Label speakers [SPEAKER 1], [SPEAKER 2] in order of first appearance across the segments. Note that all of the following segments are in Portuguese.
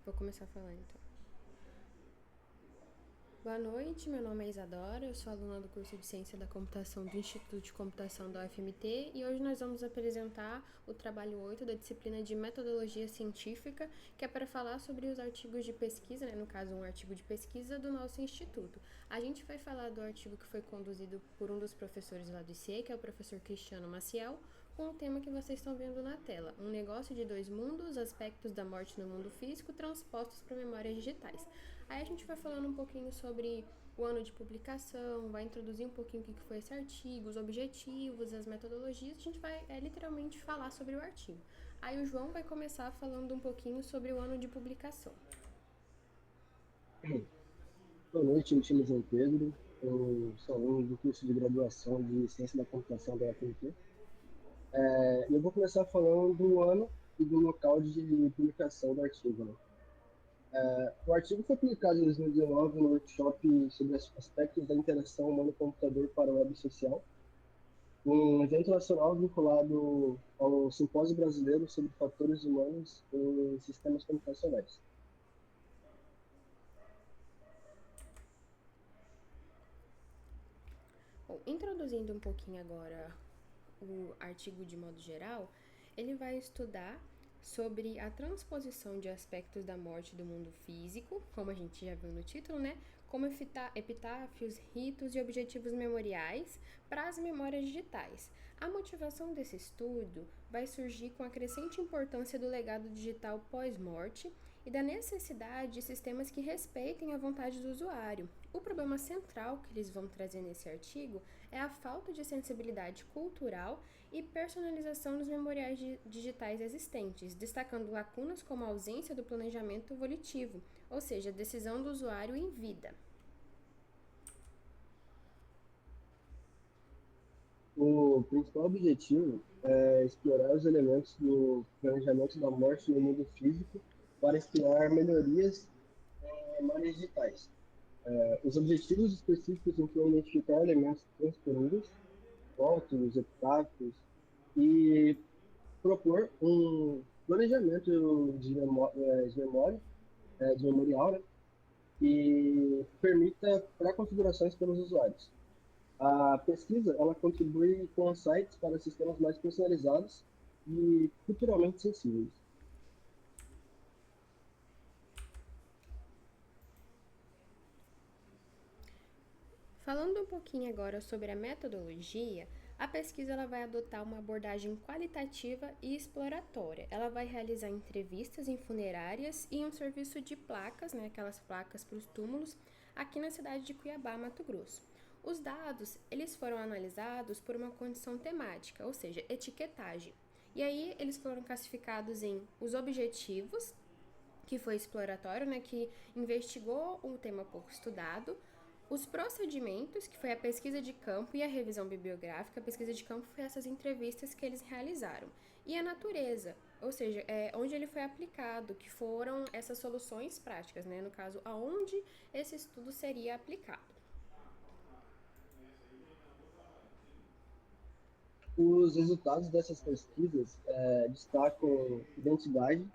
[SPEAKER 1] Vou começar a falar então. Boa noite, meu nome é Isadora, eu sou aluna do curso de Ciência da Computação do Instituto de Computação da UFMT e hoje nós vamos apresentar o trabalho 8 da disciplina de Metodologia Científica, que é para falar sobre os artigos de pesquisa, no caso um artigo de pesquisa do nosso instituto. A gente vai falar do artigo que foi conduzido por um dos professores lá do ICE, que é o professor Cristiano Maciel, com o tema que vocês estão vendo na tela, um negócio de dois mundos, aspectos da morte no mundo físico transpostos para memórias digitais. Aí a gente vai falando um pouquinho sobre o ano de publicação, vai introduzir um pouquinho o que foi esse artigo, os objetivos, as metodologias, a gente vai literalmente falar sobre o artigo. Aí o João vai começar falando um pouquinho sobre o ano de publicação.
[SPEAKER 2] Boa noite, me chamo João Pedro, eu sou aluno do curso de graduação de Ciência da Computação da UFMT. Eu vou começar falando do ano e do local de publicação do artigo, né? O artigo foi publicado em 2019 no workshop sobre aspectos da interação humano-computador para a web social, um evento nacional vinculado ao Simpósio Brasileiro sobre Fatores Humanos em Sistemas Computacionais.
[SPEAKER 1] Bom, introduzindo um pouquinho agora o artigo de modo geral, ele vai estudar sobre a transposição de aspectos da morte do mundo físico, como a gente já viu no título, como epitáfios, ritos e objetivos memoriais para as memórias digitais. A motivação desse estudo vai surgir com a crescente importância do legado digital pós-morte e da necessidade de sistemas que respeitem a vontade do usuário. O problema central que eles vão trazer nesse artigo é a falta de sensibilidade cultural e personalização dos memoriais digitais existentes, destacando lacunas como a ausência do planejamento volitivo, ou seja, a decisão do usuário em vida.
[SPEAKER 2] O principal objetivo é explorar os elementos do planejamento da morte no mundo físico para inspirar melhorias em memórias digitais. Os objetivos específicos incluem identificar elementos transponíveis, fotos, epitáfios, e propor um planejamento de memorial, né, que permita pré-configurações pelos usuários. A pesquisa ela contribui com insights para sistemas mais personalizados e culturalmente sensíveis.
[SPEAKER 1] Falando um pouquinho agora sobre a metodologia, a pesquisa ela vai adotar uma abordagem qualitativa e exploratória. Ela vai realizar entrevistas em funerárias e um serviço de placas, aquelas placas para os túmulos, aqui na cidade de Cuiabá, Mato Grosso. Os dados eles foram analisados por uma condição temática, ou seja, etiquetagem. E aí eles foram classificados em os objetivos, que foi exploratório, que investigou um tema pouco estudado, os procedimentos, que foi a pesquisa de campo e a revisão bibliográfica. A pesquisa de campo foi essas entrevistas que eles realizaram. E a natureza, ou seja, onde ele foi aplicado, que foram essas soluções práticas, no caso, aonde esse estudo seria aplicado.
[SPEAKER 2] Os resultados dessas pesquisas destacam identidade,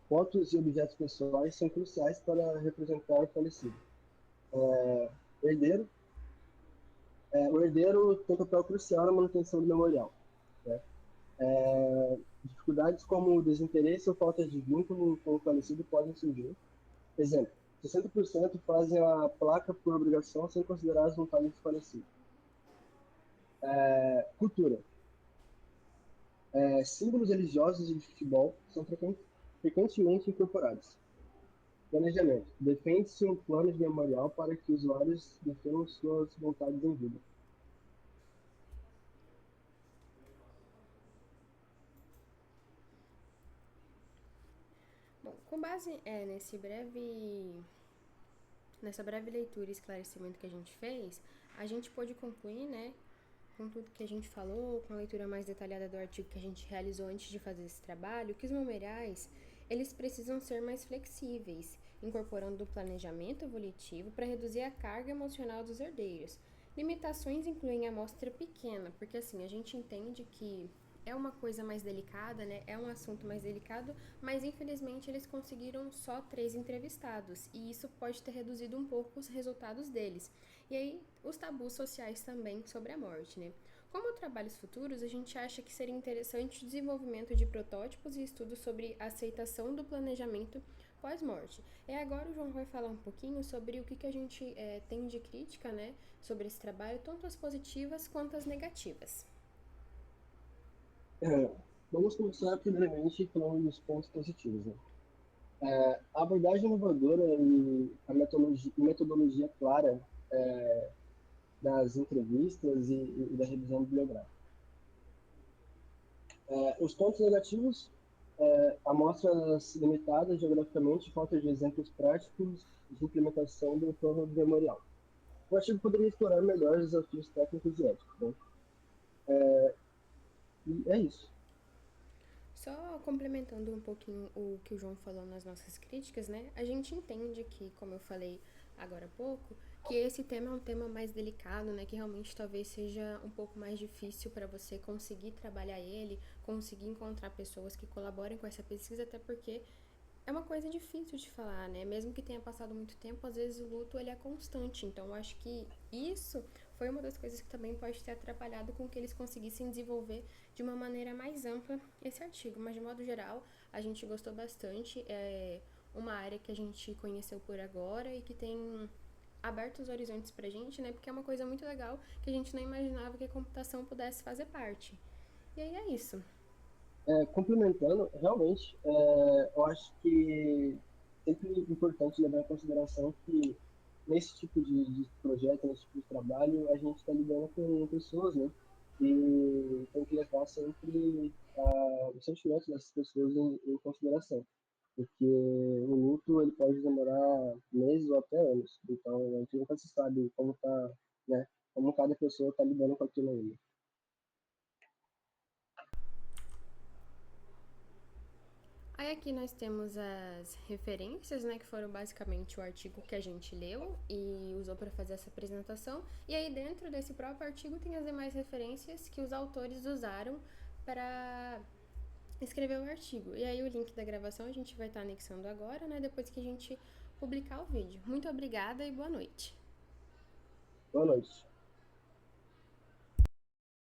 [SPEAKER 2] fotos e objetos pessoais são cruciais para representar o falecido. Herdeiro, o herdeiro tem um papel crucial na manutenção do memorial, né? Dificuldades como o desinteresse ou falta de vínculo com o falecido podem surgir. Exemplo, 60% fazem a placa por obrigação sem considerar as vontades do falecido. Cultura. Símbolos religiosos e de futebol são frequentemente incorporados. Planejamento. Defende-se um plano de memorial para que usuários definam suas vontades em vida.
[SPEAKER 1] Bom, com base nessa breve leitura e esclarecimento que a gente fez, a gente pôde concluir, com tudo que a gente falou, com a leitura mais detalhada do artigo que a gente realizou antes de fazer esse trabalho, que os memoriais, eles precisam ser mais flexíveis, incorporando o planejamento evolutivo para reduzir a carga emocional dos herdeiros. Limitações incluem a amostra pequena, porque assim, a gente entende que é uma coisa mais delicada, né? É um assunto mais delicado, mas infelizmente eles conseguiram só 3 entrevistados e isso pode ter reduzido um pouco os resultados deles. E aí, os tabus sociais também sobre a morte, né? Como trabalhos futuros, a gente acha que seria interessante o desenvolvimento de protótipos e estudos sobre a aceitação do planejamento pós-morte. E agora o João vai falar um pouquinho sobre o que a gente tem de crítica, né, sobre esse trabalho, tanto as positivas quanto as negativas.
[SPEAKER 2] É, vamos começar primeiramente falando dos pontos positivos, né? A abordagem inovadora e a metodologia clara das entrevistas e da revisão bibliográfica. Os pontos negativos, amostras limitadas geograficamente, falta de exemplos práticos de implementação do plano memorial. O artigo poderia explorar melhor os desafios técnicos e éticos, né? E é isso.
[SPEAKER 1] Só complementando um pouquinho o que o João falou nas nossas críticas, né? A gente entende que, como eu falei agora há pouco, que esse tema é um tema mais delicado, né? Que realmente talvez seja um pouco mais difícil para você conseguir trabalhar ele, conseguir encontrar pessoas que colaborem com essa pesquisa, até porque é uma coisa difícil de falar, né? Mesmo que tenha passado muito tempo, às vezes o luto ele é constante. Então, eu acho que isso foi uma das coisas que também pode ter atrapalhado com que eles conseguissem desenvolver de uma maneira mais ampla esse artigo. Mas, de modo geral, a gente gostou bastante. É uma área que a gente conheceu por agora e que tem aberto os horizontes pra gente, né? Porque é uma coisa muito legal que a gente não imaginava que a computação pudesse fazer parte. E aí é isso.
[SPEAKER 2] Complementando, realmente, eu acho que sempre é importante levar em consideração que nesse tipo de projeto, nesse tipo de trabalho, a gente está lidando com pessoas, né? E tem que levar sempre os sentimentos dessas pessoas em consideração, porque o luto ele pode demorar meses ou até anos. Então, a gente nunca se sabe como tá, né? Como cada pessoa está lidando com aquilo ainda.
[SPEAKER 1] Aí aqui nós temos as referências, né, que foram basicamente o artigo que a gente leu e usou para fazer essa apresentação. E aí dentro desse próprio artigo tem as demais referências que os autores usaram para escrever o artigo. E aí o link da gravação a gente vai estar anexando agora, né, depois que a gente publicar o vídeo. Muito obrigada e boa noite.
[SPEAKER 2] Boa noite.